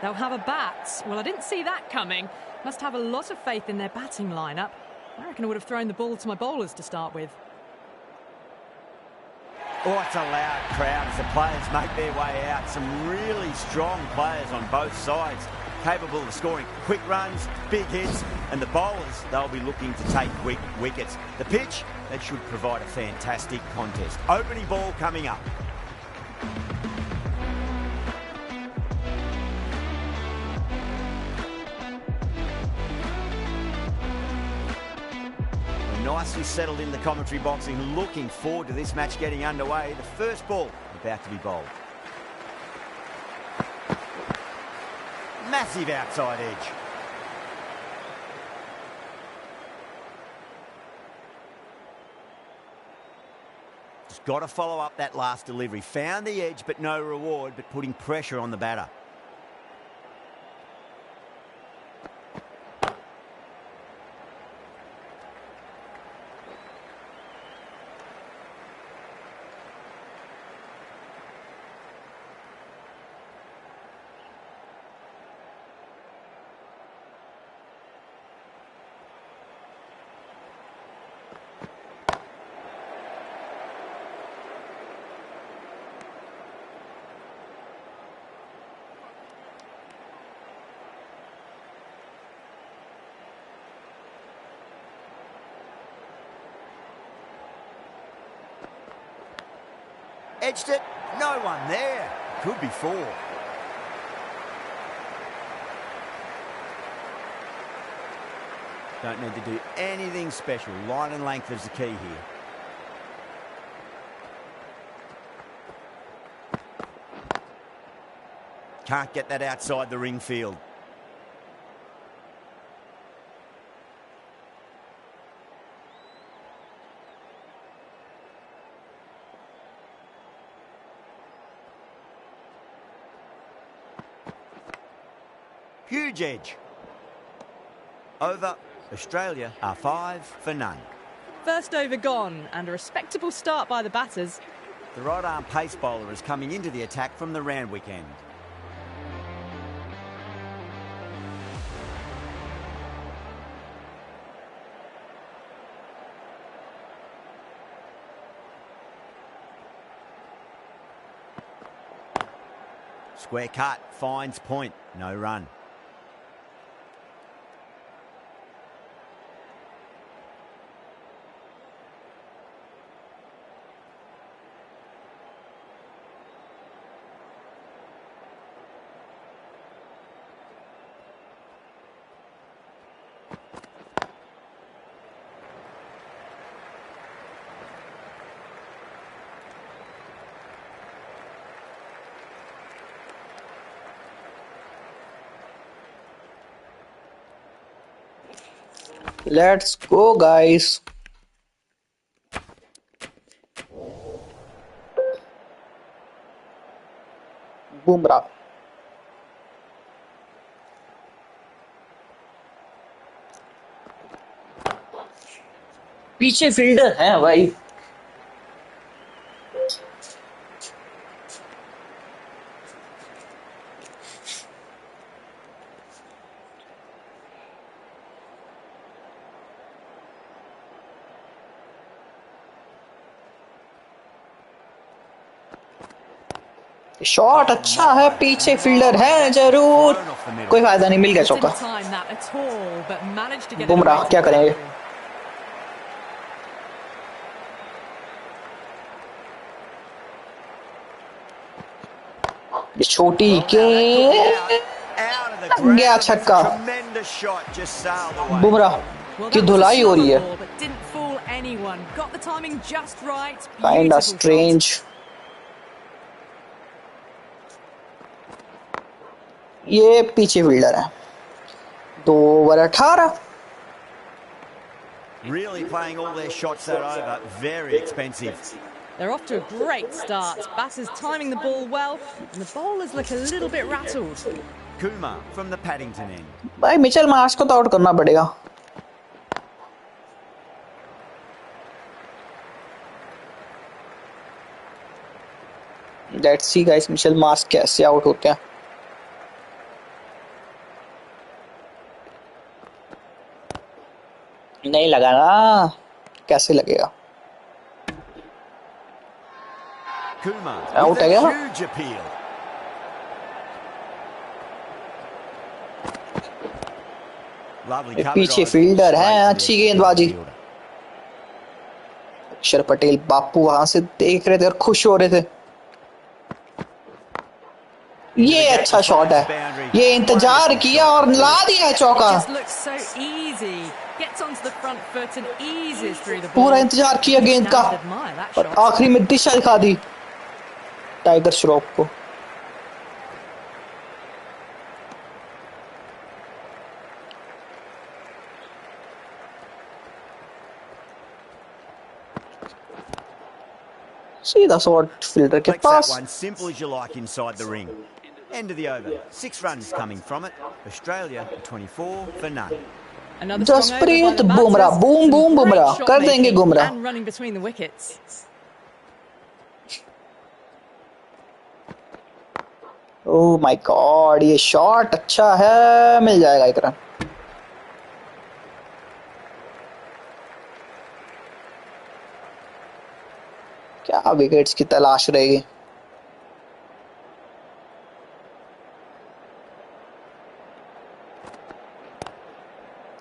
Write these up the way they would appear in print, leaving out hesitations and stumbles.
They'll have a bat. Well, I didn't see that coming. Must have a lot of faith in their batting lineup. I reckon I would have thrown the ball to my bowlers to start with. Oh, it's a loud crowd as the players make their way out. Some really strong players on both sides, capable of scoring quick runs, big hits, and the bowlers, they'll be looking to take quick wickets. The pitch, that should provide a fantastic contest. Opening ball coming up. Nicely settled in the commentary box and looking forward to this match getting underway. The first ball about to be bowled. Massive outside edge. Just got to follow up that last delivery. Found the edge but no reward, but putting pressure on the batter. Edged it, no one there. Could be four. Don't need to do anything special. Line and length is the key here. Can't get that outside the ring field. Huge edge. Over. Australia are 5 for none. First over gone, and a respectable start by the batters. The right-arm pace bowler is coming into the attack from the Randwick end. Square cut, finds point, no run. Let's go, guys. Bumrah. पीछे fielder है भाई. Shot अच्छा है, पीछे fielder है जरूर. कोई फायदा नहीं, मिल गया चौका. बुमराह क्या करेंगे? छोटी के गया छक्का. बुमराह की धुलाई हो रही है. Kind of strange. ये पीछे फील्डर है. 2 over 18. Really playing all their shots that over. Very expensive. They're off to a great start. Batters timing the ball well, and the bowlers look a little bit rattled. Kumar from the Paddington end. भाई Mitchell Marsh को तो out करना पड़ेगा. Let's see guys, Mitchell Marsh कैसे out होते हैं. नहीं लगा ना, कैसे लगेगा? आउट है क्या? पीछे फील्डर है, अच्छी गेंदबाजी। अक्षर पटेल बापू वहां से देख रहे थे और खुश हो रहे थे। ये अच्छा शॉट है, ये इंतजार किया और ला दिया चौका। पूरा इंतजार किया गेंद का और आखिरी में दिशा दिखा दी टाइगर श्रॉफ को। सीधा शॉट फील्डर के पास। End of the over. 6 runs coming from it. Australia 24 for none. Jasprit Bumrah, boom boom Bumrah कर देंगे गुमराह। ओह माय गॉड, ये शॉट अच्छा है, मिल जाएगा एक रन। क्या विकेट्स की तलाश रहेगी।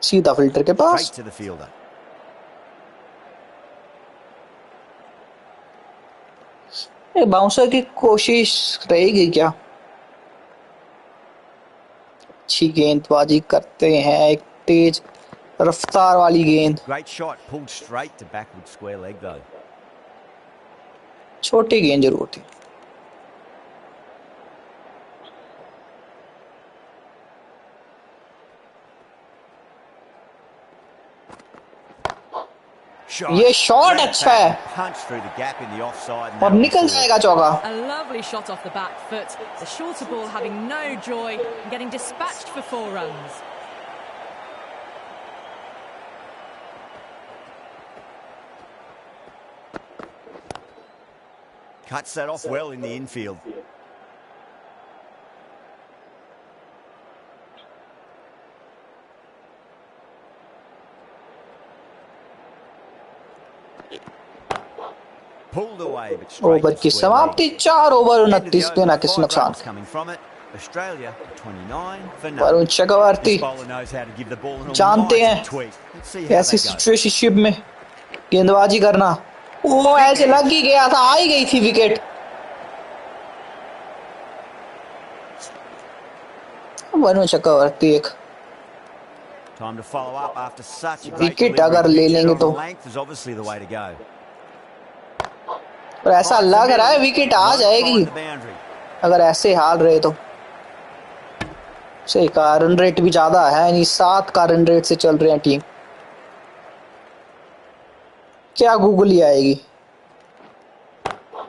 सीधा फिल्टर के पास। बाउंसर की कोशिश रहेगी क्या? अच्छी गेंदबाजी करते हैं, एक तेज रफ्तार वाली गेंद। छोटी गेंद जरूर थी। ये शॉट अच्छा है और निकल जाएगा चौका। Cuts that off well in the infield. Pulled away, but straight over की समाप्ति। 4 ओवर 29 देना किस नुकसान। Australia 29 for none. Varun Chakravarthy जानते हैं ऐसी सिचुएशनशिप में गेंदबाजी करना। वो ऐसे लग ही गया था, आ ही गई थी विकेट। वरुण चक्रवर्ती एक विकेट अगर ले लेंगे तो, और ऐसा लग रहा है विकेट आ जाएगी अगर ऐसे हाल रहे तो। सही का रन रेट भी ज्यादा है, यानी 7 का रन रेट से चल रहे हैं टीम। क्या गूगली आएगी?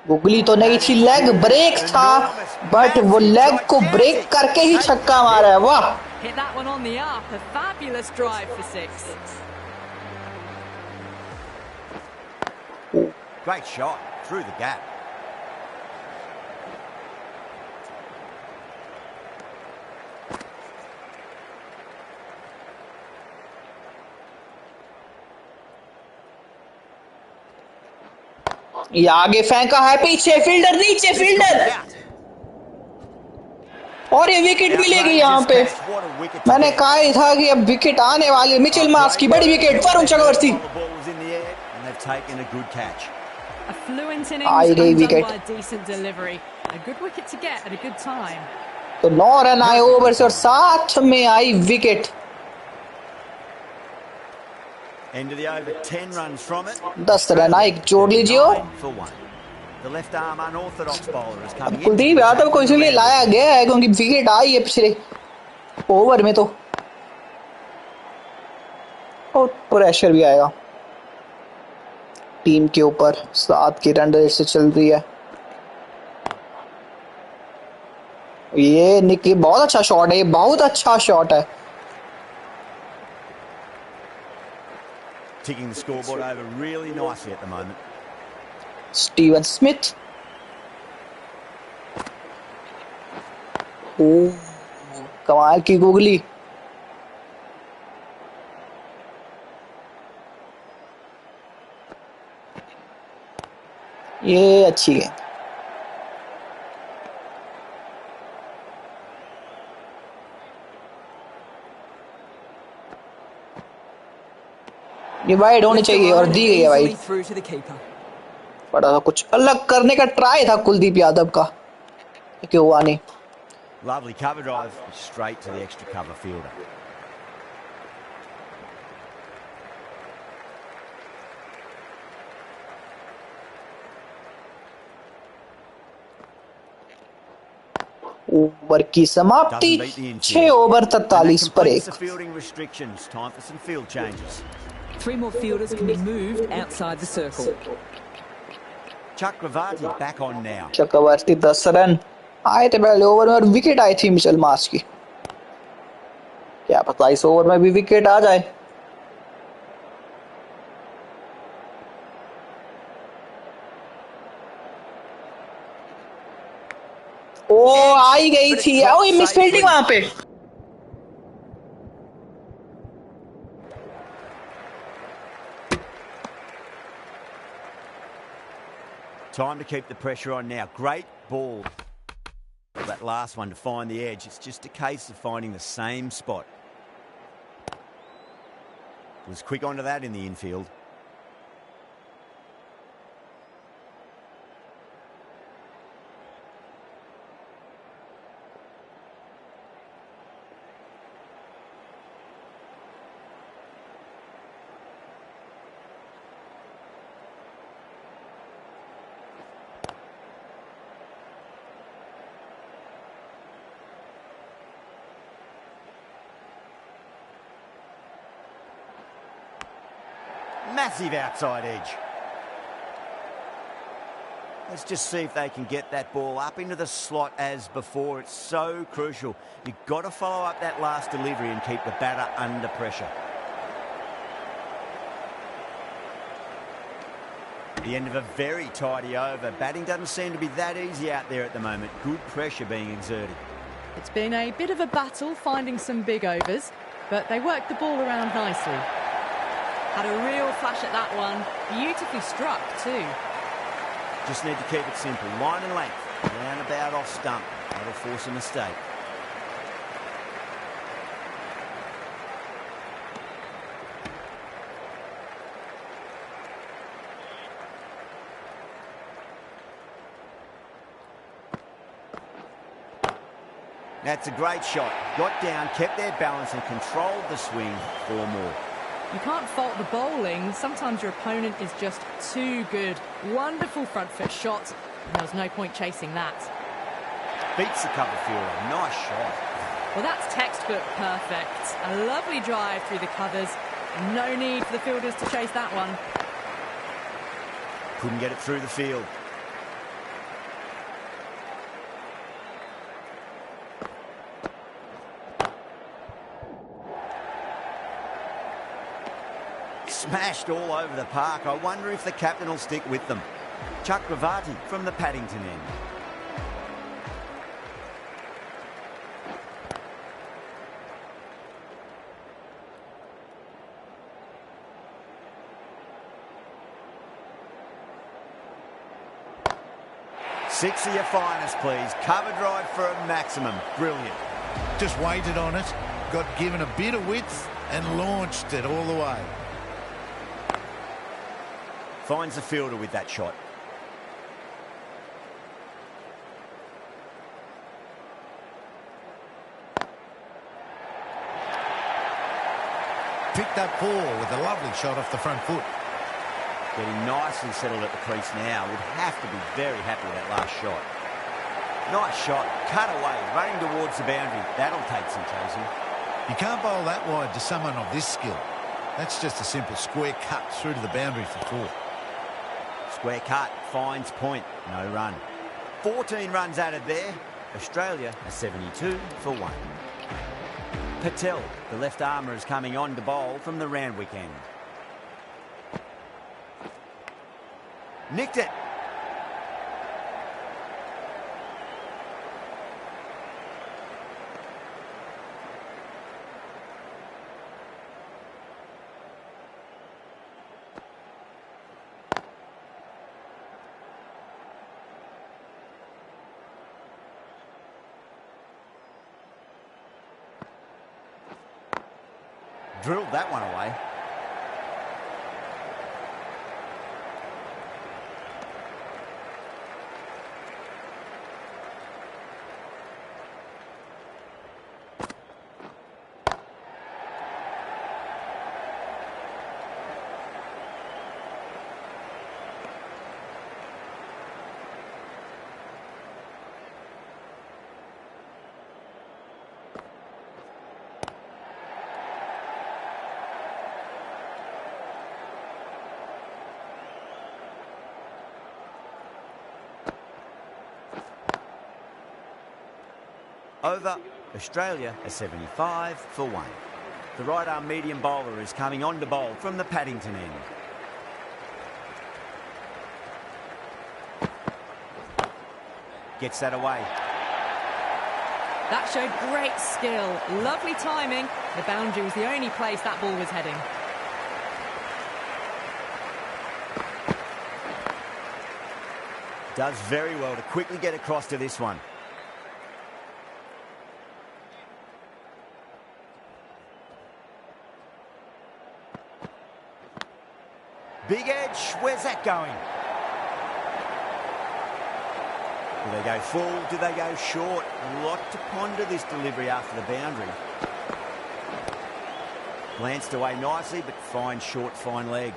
गूगली तो नहीं थी, लेग ब्रेक था, बट वो लेग को ब्रेक करके ही छक्का मारा है। वाह, great shot through the gap. ये आगे फेंका है, पीछे फील्डर, नीचे फील्डर, और ये विकेट मिलेगी यहाँ पे। मैंने कहा ही था कि अब विकेट आने वाली है। मिचेल मार्श की बड़ी विकेट, वरुण चक्रवर्ती आई गई विकेट। तो 9 रन आए ओवर से और साथ में आई wicket. End of the over, 10 runs from it. 10 run आए, जोड़ लीजिए। The left arm unorthodox bowler is coming in. Kuldeep Yadav को इसलिए लाया गया है क्योंकि विकेट आई है पिछले ओवर में, तो बहुत प्रेशर भी आएगा टीम के ऊपर। 7 की रन रेट से चल रही है। ये निकी बहुत अच्छा शॉट है, ये बहुत अच्छा शॉट है। Ticking the scoreboard over really nicely at the moment. Steven Smith, कमाल की गूगली। ये अच्छी गेंद। ये वाइड होनी चाहिए और दी गई है वाइड। बड़ा सा कुछ अलग करने का ट्राई था कुलदीप यादव का, क्यों हुआ नहीं। Lovely cover drive straight to the extra cover fielder. Over की समाप्ति 6 ओवर 43 पर 1। Fielding restrictions. Time for some field changes. 3 more fielders can be moved outside the circle. Chakravarti back on now. Chakravarti 10 run आए थे पहले over में और wicket आई थी Mitchell Marsh की। क्या पता इस ओवर में भी विकेट आ जाए। ओ आई गई थी, आओ ये मिस फील्डिंग वहां पे। Time to keep the pressure on now. Great ball. That last one to find the edge. It's just a case of finding the same spot. Was quick onto that in the infield. Massive outside edge. Let's just see if they can get that ball up into the slot as before. It's so crucial. You've got to follow up that last delivery and keep the batter under pressure. The end of a very tidy over. Batting doesn't seem to be that easy out there at the moment. Good pressure being exerted. It's been a bit of a battle finding some big overs, but they worked the ball around nicely. Had a real flash at that one. Beautifully struck too. Just need to keep it simple. Line and length. Round about off stump. That'll force a mistake. That's a great shot. Got down, kept their balance and controlled the swing for more. You can't fault the bowling. Sometimes your opponent is just too good. Wonderful front foot shot. And there was no point chasing that. Beats the cover fielder. Nice shot. Well, that's textbook perfect. A lovely drive through the covers. No need for the fielders to chase that one. Couldn't get it through the field. Smashed all over the park. I wonder if the captain will stick with them. Chakravarti from the Paddington end. Six of your finest, please. Cover drive for a maximum. Brilliant. Just waited on it, got given a bit of width and launched it all the way. Finds the fielder with that shot. Picked that ball with a lovely shot off the front foot. Getting nicely settled at the crease now. Would have to be very happy with that last shot. Nice shot. Cut away. Running towards the boundary. That'll take some chasing. You can't bowl that wide to someone of this skill. That's just a simple square cut through to the boundary for 4. Square cut, finds point, no run. 14 runs added there. Australia are 72 for 1. Patel, the left armour, is coming on to bowl from the Randwick end. Nicked it. Drilled that one away. Over, Australia a 75 for 1. The right-arm medium bowler is coming on to bowl from the Paddington end. Gets that away. That showed great skill. Lovely timing. The boundary was the only place that ball was heading. Does very well to quickly get across to this one. Big edge, where's that going? Do they go full? Do they go short? A lot to ponder this delivery after the boundary. Glanced away nicely, but fine short, fine leg.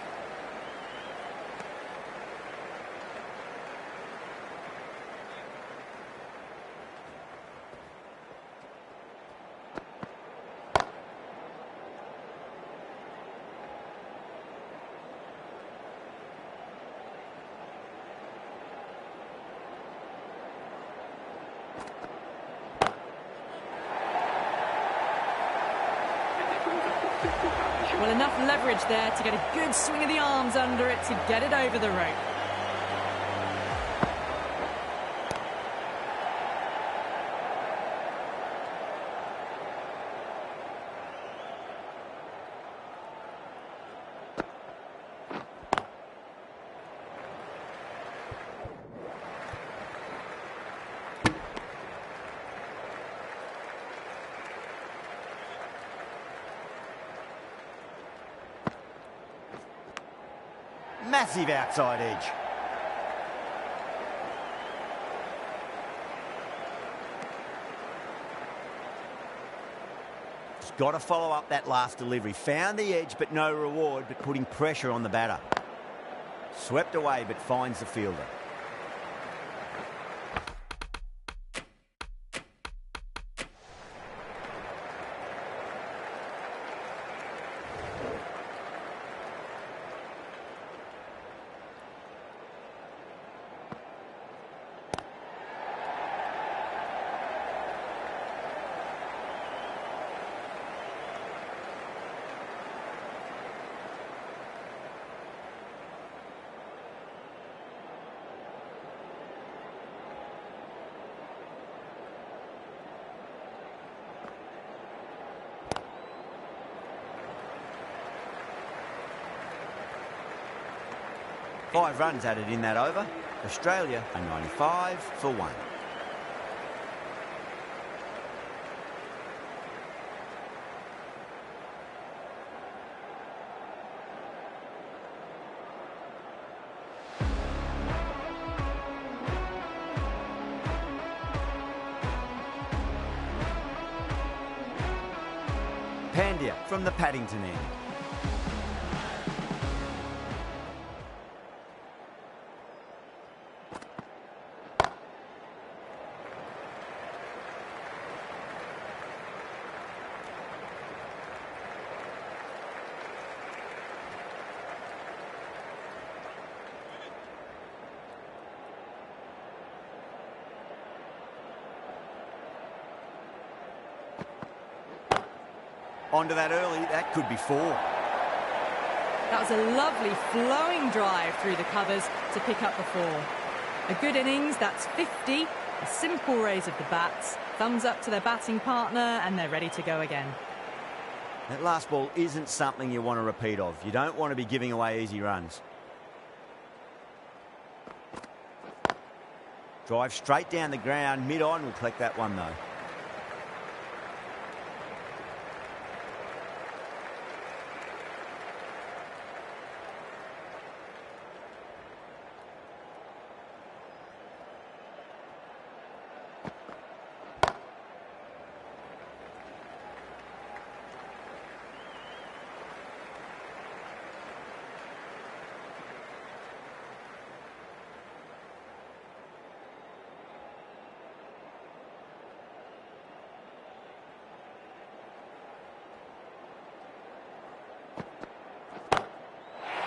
Well, enough leverage there to get a good swing of the arms under it to get it over the rope. Massive outside edge. Just got to follow up that last delivery. Found the edge, but no reward, but putting pressure on the batter. Swept away, but finds the fielder. Five runs added in that over. Australia a 95 for 1. Pandya from the Paddington end. Onto that early, that could be 4. That was a lovely flowing drive through the covers to pick up the 4. A good innings, that's 50. A simple raise of the bats. Thumbs up to their batting partner and they're ready to go again. That last ball isn't something you want to repeat of. You don't want to be giving away easy runs. Drive straight down the ground, mid-on, will collect that one though.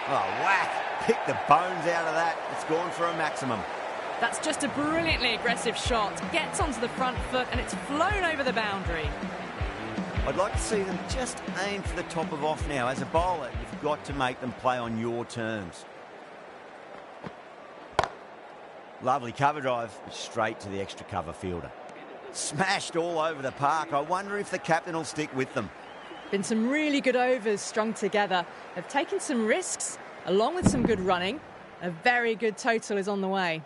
Oh, whack. Pick the bones out of that. It's gone for a maximum. That's just a brilliantly aggressive shot. Gets onto the front foot and it's flown over the boundary. I'd like to see them just aim for the top of off now. As a bowler, you've got to make them play on your terms. Lovely cover drive, straight to the extra cover fielder. Smashed all over the park. I wonder if the captain will stick with them. Been some really good overs strung together. They've taken some risks, along with some good running. A very good total is on the way.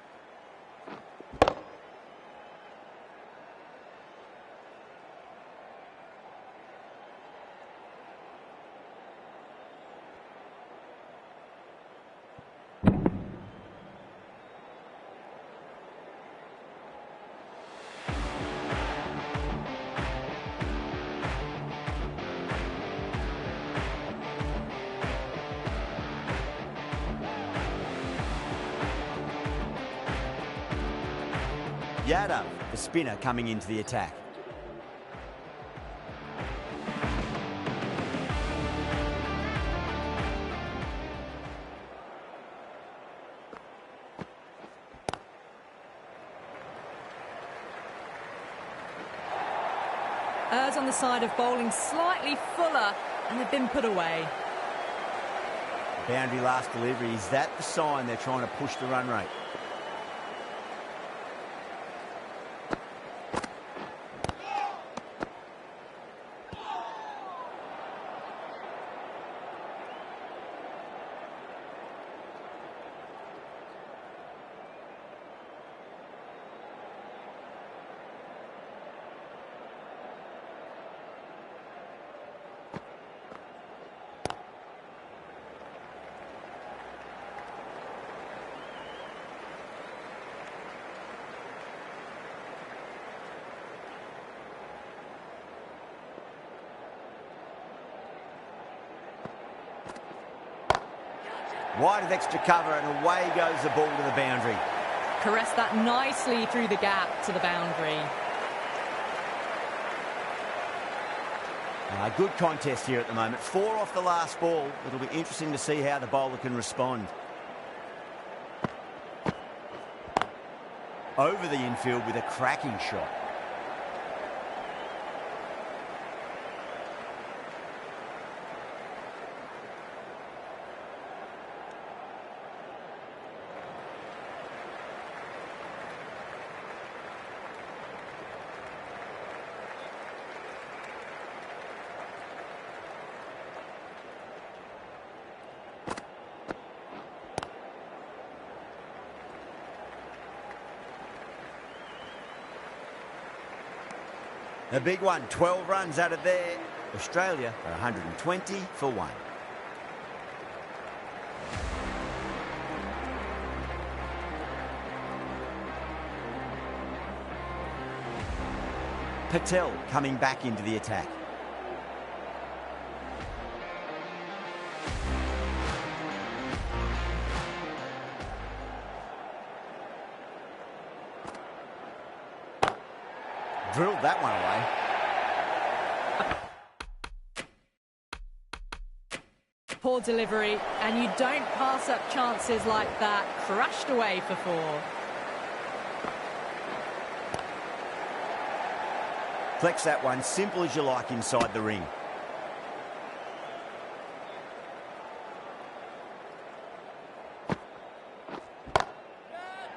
Yadav, the spinner, coming into the attack. Errs on the side of bowling slightly fuller, and they've been put away. Boundary last delivery, is that the sign they're trying to push the run rate? Wide of extra cover and away goes the ball to the boundary. Caressed that nicely through the gap to the boundary. Good contest here at the moment. 4 off the last ball. It'll be interesting to see how the bowler can respond. Over the infield with a cracking shot. A big one, 12 runs out of there. Australia are 120 for 1. Patel coming back into the attack. Drilled that one away. Poor delivery, and you don't pass up chances like that. Crashed away for 4. Flex that one, simple as you like inside the ring.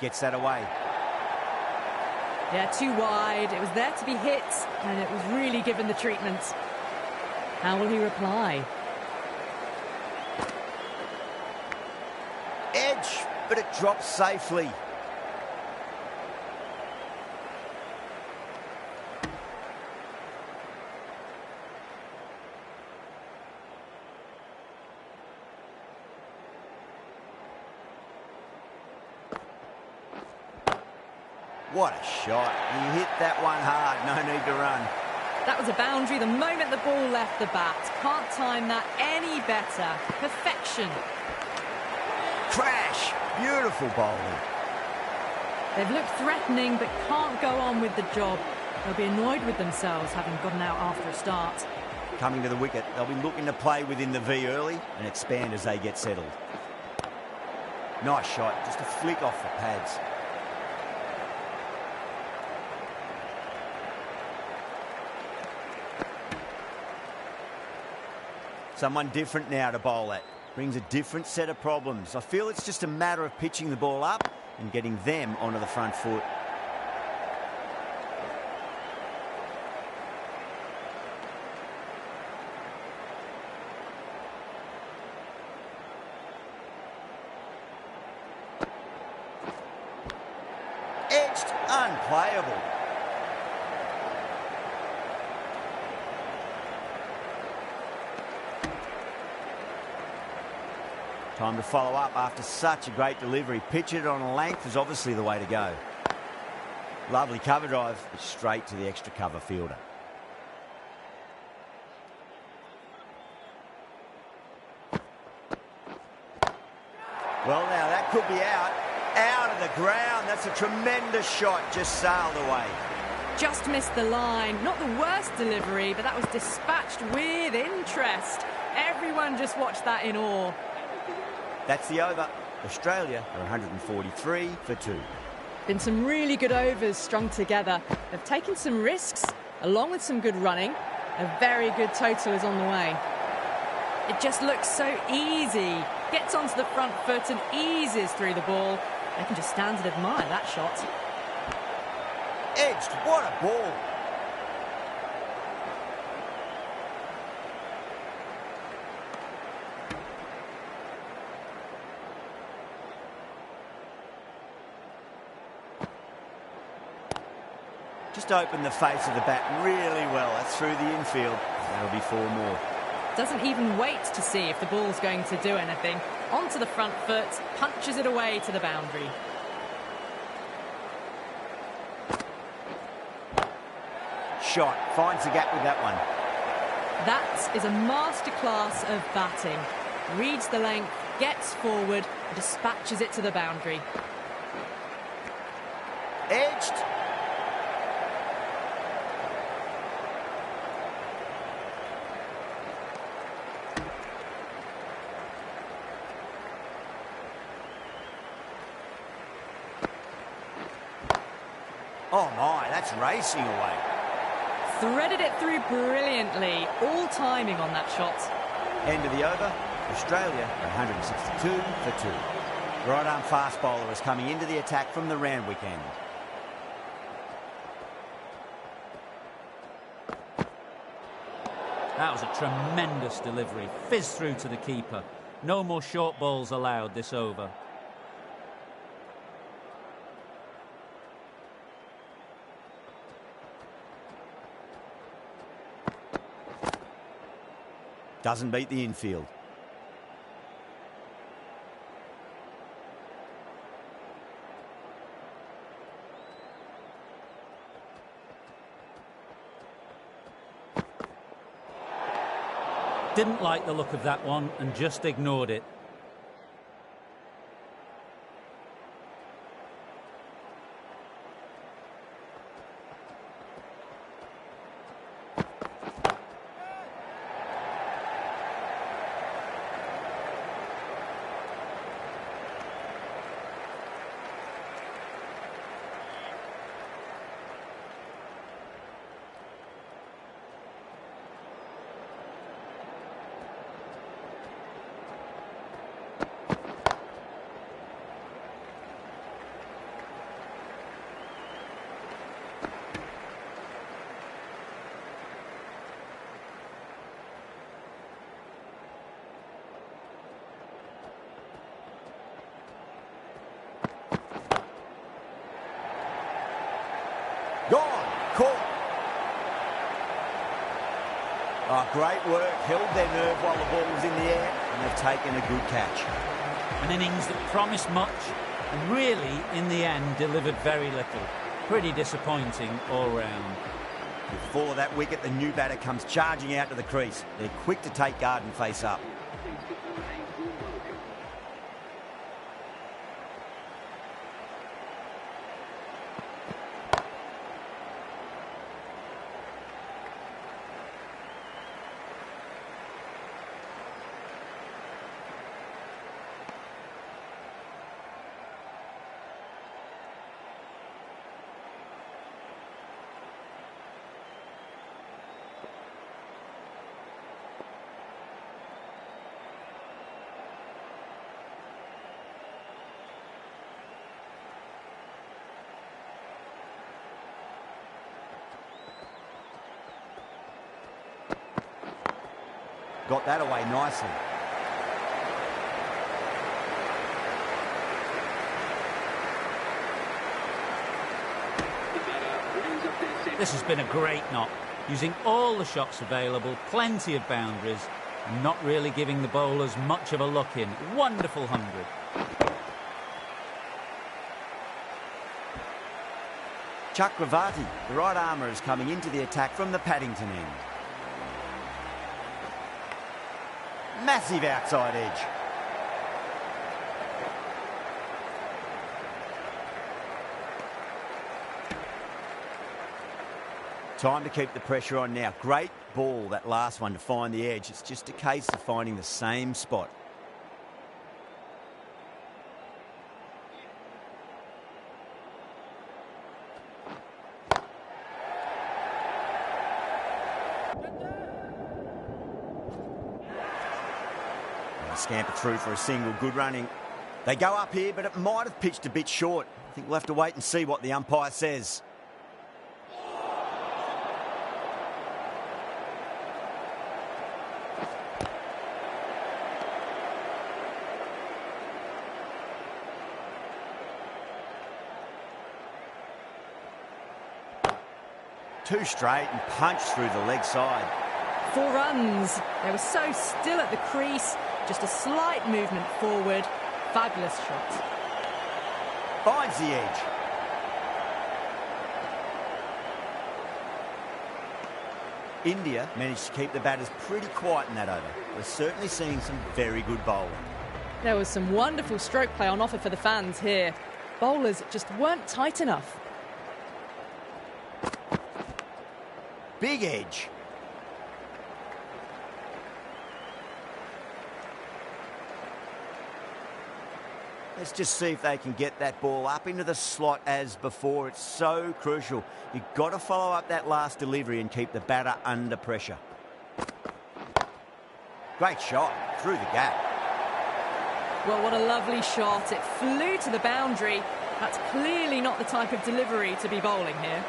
Gets that away. Yeah, too wide. It was there to be hit, and it was really given the treatment. How will he reply? Edge, but it drops safely. What a shot. He hit that one hard. No need to run. That was a boundary the moment the ball left the bat. Can't time that any better. Perfection. Crash. Beautiful bowling. They've looked threatening but can't go on with the job. They'll be annoyed with themselves having gotten out after a start. coming to the wicket. They'll be looking to play within the V early and expand as they get settled. Nice shot, just a flick off the pads. Someone different now to bowl at. Brings a different set of problems. I feel it's just a matter of pitching the ball up and getting them onto the front foot. Edged, unplayable. Time to follow up after such a great delivery. Pitch it on a length is obviously the way to go. Lovely cover drive, straight to the extra cover fielder. Well, now that could be out. Out of the ground. That's a tremendous shot. Just sailed away. Just missed the line. Not the worst delivery, but that was dispatched with interest. Everyone just watched that in awe. That's the over. Australia are 143 for 2. Been some really good overs strung together. They've taken some risks, along with some good running. A very good total is on the way. It just looks so easy. Gets onto the front foot and eases through the ball. They can just stand and admire that shot. Edged, what a ball. Just opened the face of the bat really well. That's through the infield. That'll be 4 more. Doesn't even wait to see if the ball's going to do anything. Onto the front foot, punches it away to the boundary. Shot, finds the gap with that one. That is a masterclass of batting. Reads the length, gets forward, dispatches it to the boundary. Edged. Oh my, that's racing away. Threaded it through brilliantly. All timing on that shot. End of the over. Australia are 162 for 2. Right arm fast bowler is coming into the attack from the Randwick end. That was a tremendous delivery. Fizzed through to the keeper. No more short balls allowed this over. Doesn't beat the infield. Didn't like the look of that one and just ignored it. Gone. Caught. Oh, great work. Held their nerve while the ball was in the air, and they've taken a good catch. An innings that promised much and really, in the end, delivered very little. Pretty disappointing all round. Before that wicket, the new batter comes charging out to the crease. They're quick to take guard and face up. got that away nicely. This has been a great knock, using all the shots available, plenty of boundaries, and not really giving the bowlers much of a look in. Wonderful 100. Chakravarti, the right armour, is coming into the attack from the Paddington end. Massive outside edge. Time to keep the pressure on now. Great ball, that last one, to find the edge. It's just a case of finding the same spot. They scamper through for a single. Good running. They go up here, but it might have pitched a bit short. I think we'll have to wait and see what the umpire says. Two straight and punched through the leg side. 4 runs. They were so still at the crease. Just a slight movement forward. Fabulous shot. Finds the edge. India managed to keep the batters pretty quiet in that over. We're certainly seeing some very good bowling. There was some wonderful stroke play on offer for the fans here. Bowlers just weren't tight enough. Big edge. Let's just see if they can get that ball up into the slot as before. It's so crucial. You've got to follow up that last delivery and keep the batter under pressure. Great shot through the gap. Well, what a lovely shot. It flew to the boundary. That's clearly not the type of delivery to be bowling here.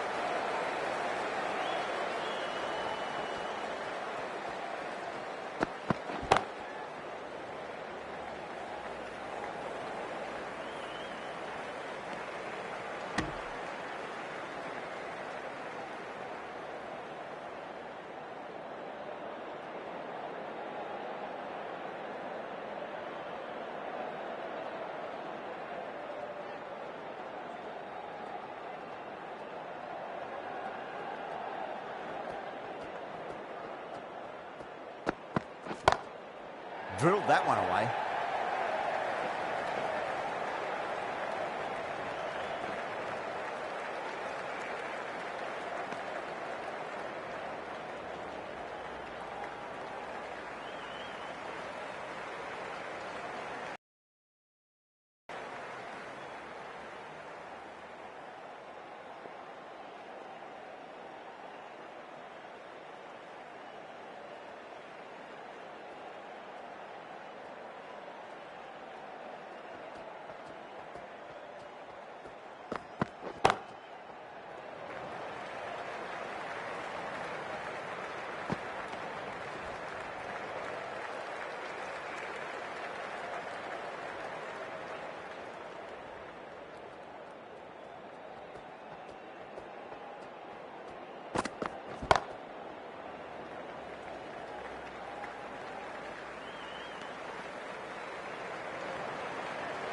Drilled that one away.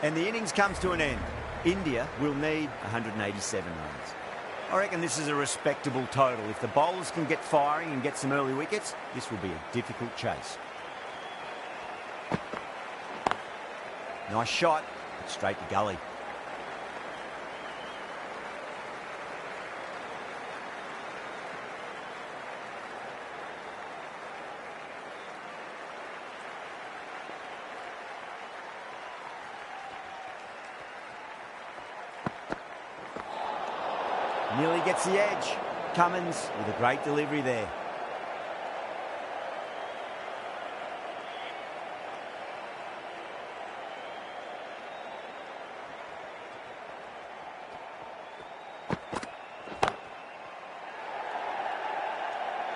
And the innings comes to an end. India will need 187 runs. I reckon this is a respectable total. If the bowlers can get firing and get some early wickets, this will be a difficult chase. Nice shot, straight to gully. Nearly gets the edge. Cummins with a great delivery there.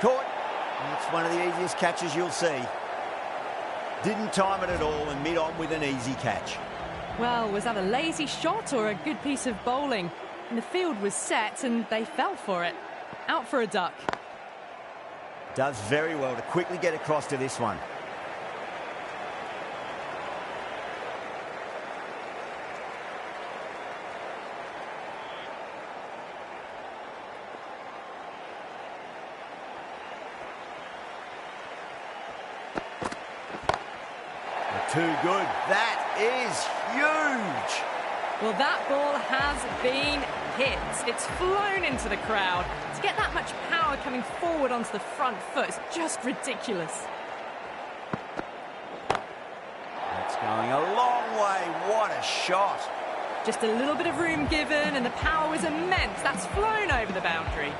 Caught. That's one of the easiest catches you'll see. Didn't time it at all and mid-on with an easy catch. Well, was that a lazy shot or a good piece of bowling? And the field was set and they fell for it. Out for a duck. Does very well to quickly get across to this one. Too good. That is huge. Well, that ball has been hit. It's flown into the crowd. To get that much power coming forward onto the front foot is just ridiculous. That's going a long way. What a shot. Just a little bit of room given and the power was immense. That's flown over the boundary.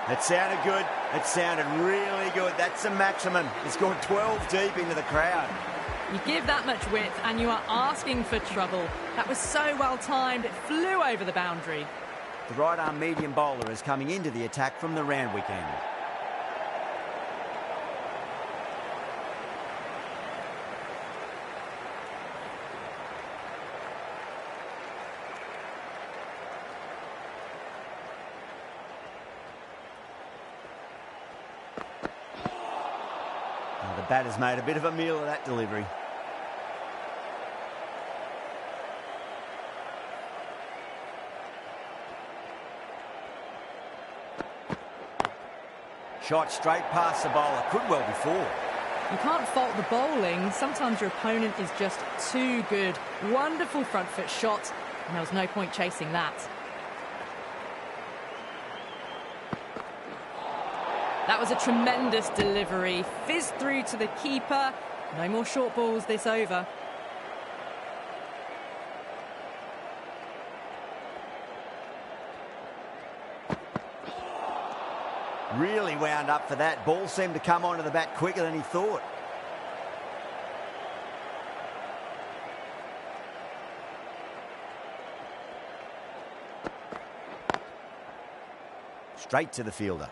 It sounded good. It sounded really good. That's the maximum. It's gone 12 deep into the crowd. You give that much width and you are asking for trouble. That was so well timed. It flew over the boundary. The right-arm medium bowler is coming into the attack from the Randwick end. The batter's made a bit of a meal of that delivery. Shot straight past the bowler. Could well be four. You can't fault the bowling. Sometimes your opponent is just too good. Wonderful front foot shot, and there was no point chasing that. That was a tremendous delivery. Fizzed through to the keeper. No more short balls this over. Really wound up for that. Ball seemed to come onto the bat quicker than he thought. Straight to the fielder.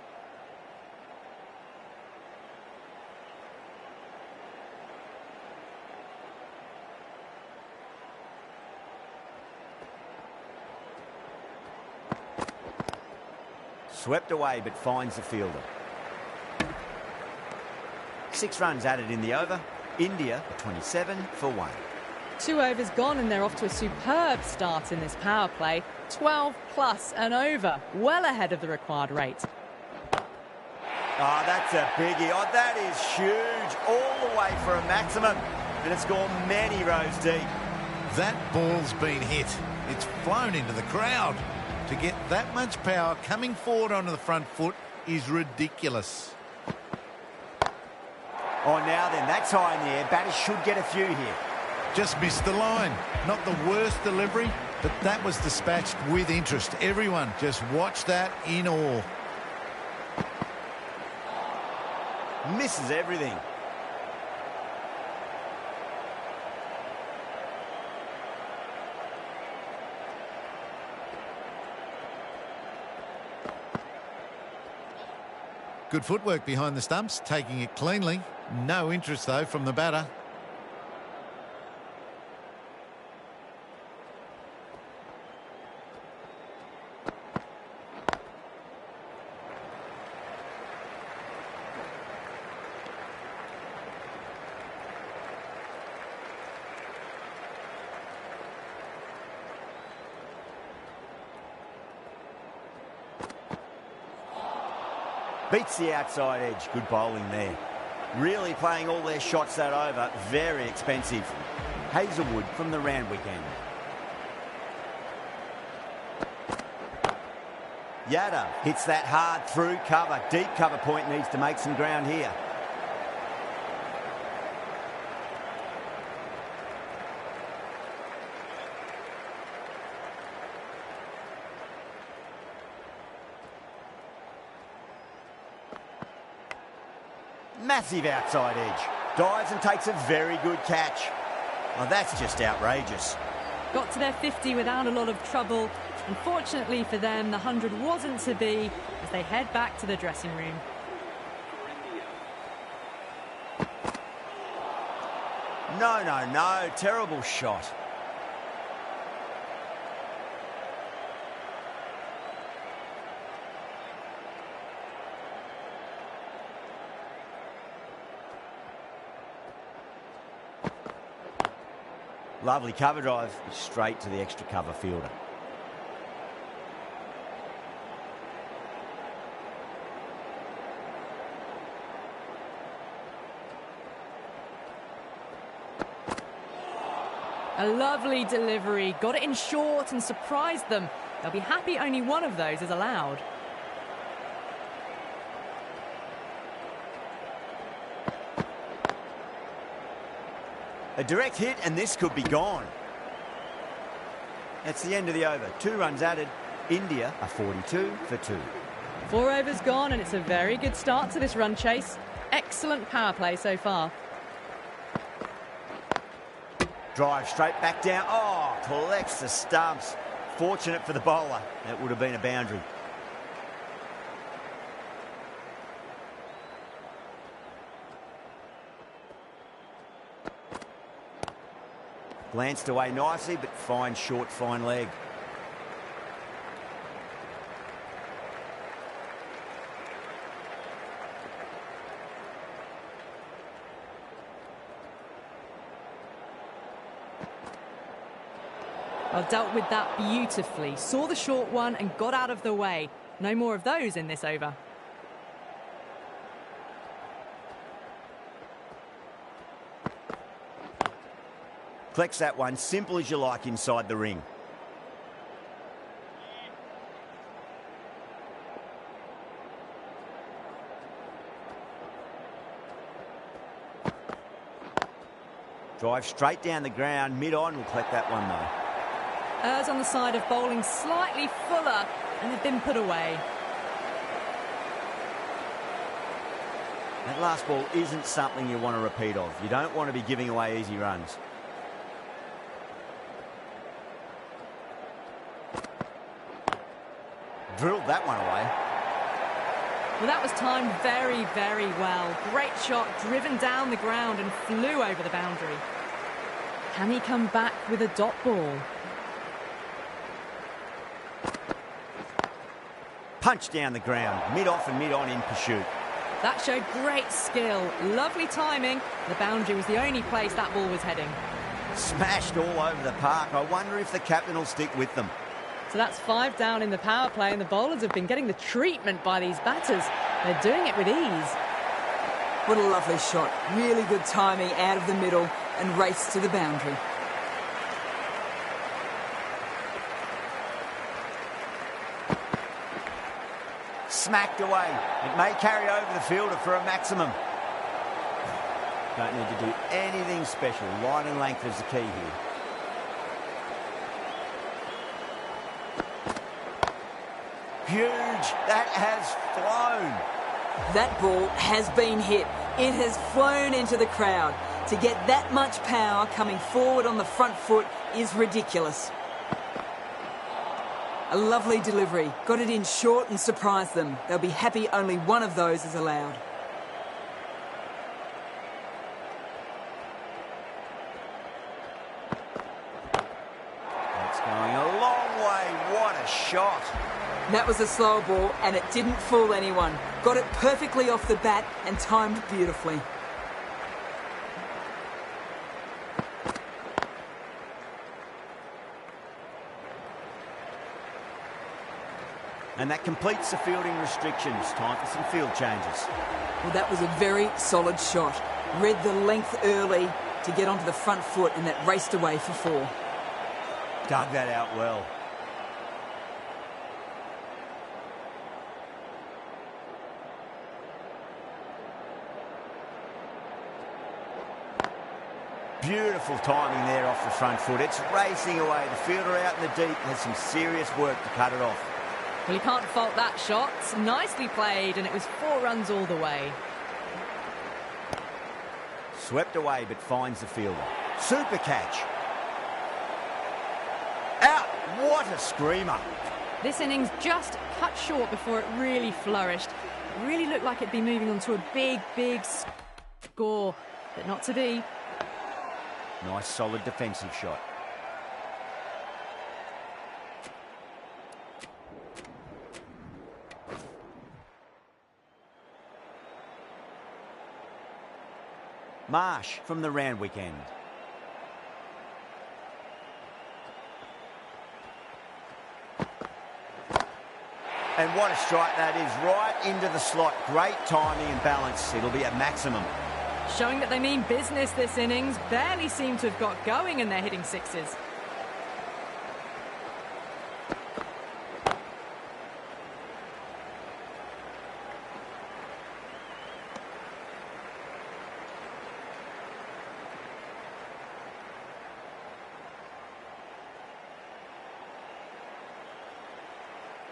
Swept away, but finds the fielder. 6 runs added in the over. India 27 for 1. 2 overs gone and they're off to a superb start in this power play. 12 plus and over, well ahead of the required rate. Oh, that's a biggie. Oh, that is huge. All the way for a maximum. And it's gone many rows deep. That ball's been hit. It's flown into the crowd. To get that much power coming forward onto the front foot is ridiculous. Oh, now then, that's high in the air. Batters should get a few here. Just missed the line. Not the worst delivery, but that was dispatched with interest. Everyone just watched that in awe. Misses everything. Good footwork behind the stumps, taking it cleanly. No interest, though, from the batter. Beats the outside edge. Good bowling there. Really playing all their shots that over. Very expensive. Hazelwood from the Randwick end. Yada hits that hard through cover. Deep cover point needs to make some ground here. Massive outside edge. Dives and takes a very good catch. Oh, that's just outrageous. Got to their 50 without a lot of trouble. Unfortunately for them, the 100 wasn't to be as they head back to the dressing room. No, no, no. Terrible shot. Lovely cover drive, straight to the extra cover fielder. A lovely delivery, got it in short and surprised them. They'll be happy only one of those is allowed. A direct hit and this could be gone. That's the end of the over. 2 runs added. India are 42 for 2. 4 overs gone and it's a very good start to this run chase. Excellent power play so far. Drive straight back down. Oh, collects the stumps. Fortunate for the bowler. That would have been a boundary. Glanced away nicely, but fine short, fine leg. Well, dealt with that beautifully. Saw the short one and got out of the way. No more of those in this over. Collects that one, simple as you like inside the ring. Drive straight down the ground, mid-on, will collect that one though. Errs on the side of bowling slightly fuller and have been put away. That last ball isn't something you want to repeat of. You don't want to be giving away easy runs. Drilled that one away. Well, that was timed very, very well. Great shot, driven down the ground and flew over the boundary. Can he come back with a dot ball? Punch down the ground, mid-off and mid-on in pursuit. That showed great skill. Lovely timing. The boundary was the only place that ball was heading. Smashed all over the park. I wonder if the captain will stick with them. So that's 5 down in the power play, and the bowlers have been getting the treatment by these batters. They're doing it with ease. What a lovely shot. Really good timing out of the middle and race to the boundary. Smacked away. It may carry over the fielder for a maximum. Don't need to do anything special. Line and length is the key here. Huge. That has flown. That ball has been hit. It has flown into the crowd. To get that much power coming forward on the front foot is ridiculous. A lovely delivery. Got it in short and surprised them. They'll be happy only one of those is allowed. That's going a long way. What a shot. That was a slow ball and it didn't fool anyone. Got it perfectly off the bat and timed beautifully. And that completes the fielding restrictions. Time for some field changes. Well, that was a very solid shot. Read the length early to get onto the front foot and that raced away for 4. Dug that out well. Beautiful timing there off the front foot. It's racing away. The fielder out in the deep has some serious work to cut it off. Well, you can't fault that shot. Nicely played, and it was 4 runs all the way. Swept away, but finds the fielder. Super catch. What a screamer. This innings just cut short before it really flourished. It really looked like it'd be moving on to a big, big score, but not to be. Nice, solid defensive shot. Marsh from the Randwick end. And what a strike that is, right into the slot. Great timing and balance. It'll be at maximum. Showing that they mean business this innings. Barely seem to have got going and they're hitting sixes.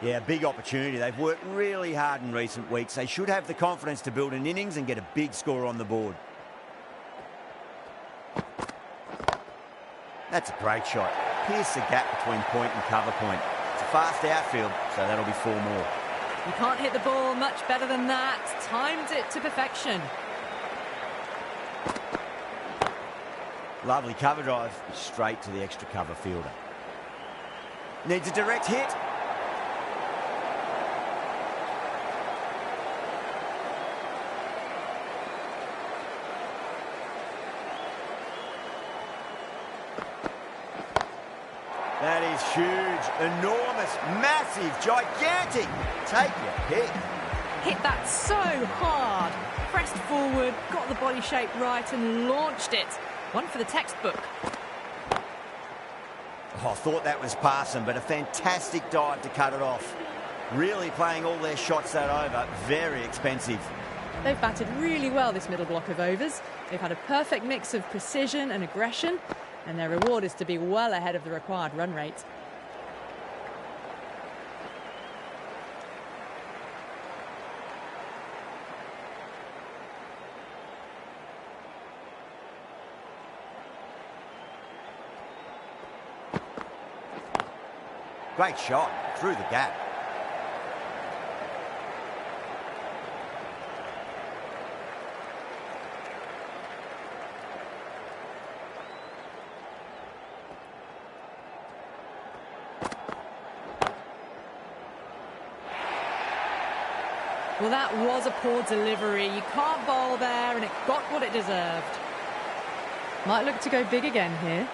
Yeah, big opportunity. They've worked really hard in recent weeks. They should have the confidence to build an innings and get a big score on the board. That's a great shot. Pierce the gap between point and cover point. It's a fast outfield, so that'll be 4 more. You can't hit the ball much better than that. Timed it to perfection. Lovely cover drive, straight to the extra cover fielder. Needs a direct hit. That is huge, enormous, massive, gigantic. Take your pick. Hit that so hard. Pressed forward, got the body shape right and launched it. One for the textbook. Oh, I thought that was passing, but a fantastic dive to cut it off. Really playing all their shots that over. Very expensive. They've batted really well this middle block of overs. They've had a perfect mix of precision and aggression, and their reward is to be well ahead of the required run rate. Great shot through the gap. Well, that was a poor delivery. You can't bowl there, and it got what it deserved. Might look to go big again here.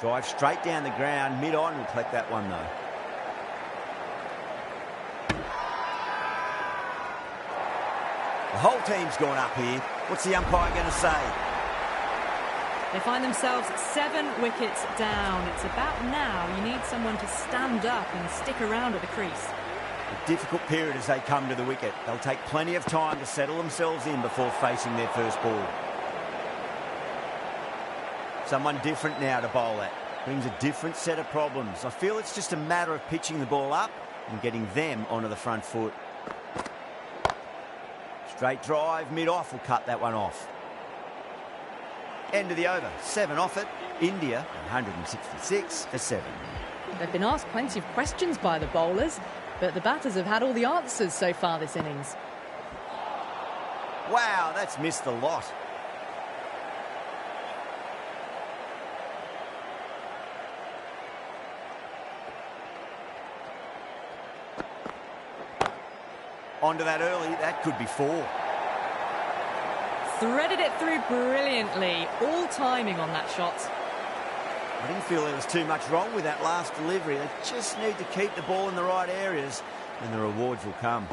Drive straight down the ground, mid-on will collect that one though. The whole team's gone up here. What's the umpire going to say? They find themselves 7 wickets down. It's about now you need someone to stand up and stick around at the crease. A difficult period as they come to the wicket. They'll take plenty of time to settle themselves in before facing their first ball. Someone different now to bowl at. Brings a different set of problems. I feel it's just a matter of pitching the ball up and getting them onto the front foot. Straight drive, mid-off will cut that one off. End of the over, 7 off it. India, 166 for 7. They've been asked plenty of questions by the bowlers, but the batters have had all the answers so far this innings. Wow, that's missed the lot. Onto that early, that could be 4. Threaded it through brilliantly, all timing on that shot. I didn't feel there was too much wrong with that last delivery. They just need to keep the ball in the right areas and the rewards will come.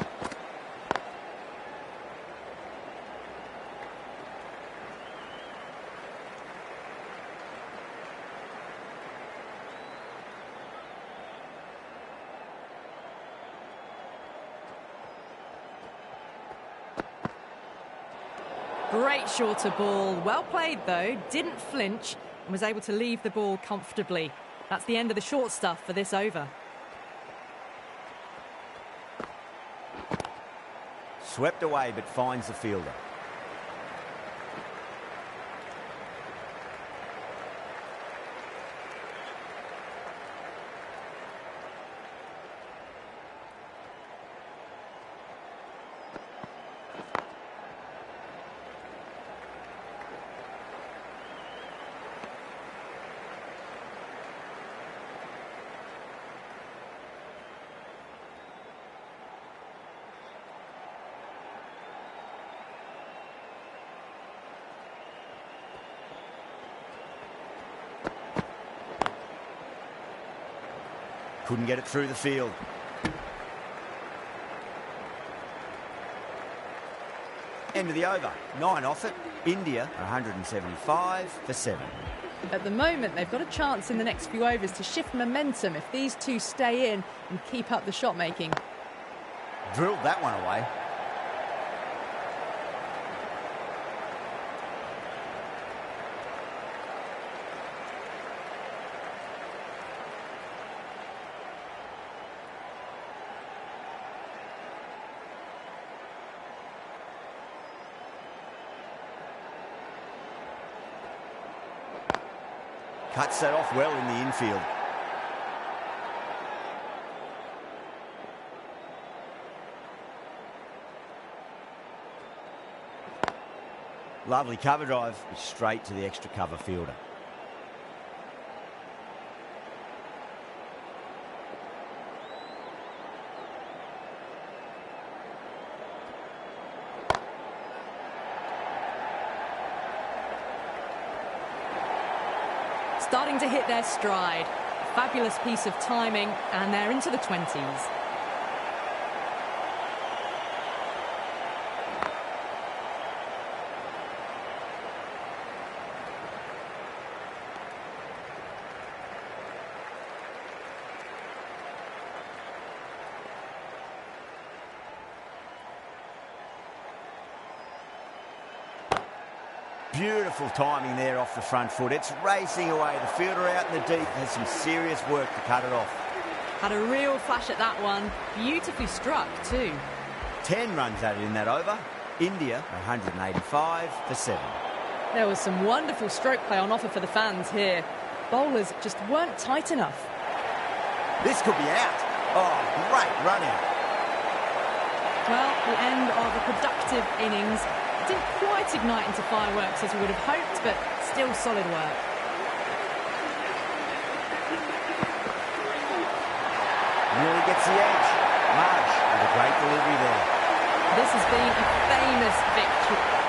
Great shorter ball. Well played, though. Didn't flinch. and was able to leave the ball comfortably. That's the end of the short stuff for this over. Swept away but finds the fielder. Couldn't get it through the field. End of the over. 9 off it. India 175 for 7. At the moment, they've got a chance in the next few overs to shift momentum if these two stay in and keep up the shot making. Drilled that one away. Cuts that off well in the infield. Lovely cover drive, straight to the extra cover fielder. Starting to hit their stride. Fabulous piece of timing, and they're into the 20s. Beautiful timing there off the front foot. It's racing away. The fielder out in the deep has some serious work to cut it off. Had a real flash at that one. Beautifully struck too. 10 runs added in that over. India 185 for 7. There was some wonderful stroke play on offer for the fans here. Bowlers just weren't tight enough. This could be out. Oh, great run out. Well, the end of a productive innings. Didn't quite ignite into fireworks as we would have hoped, but still solid work. Nearly gets the edge. Marsh with a great delivery there. This has been a famous victory.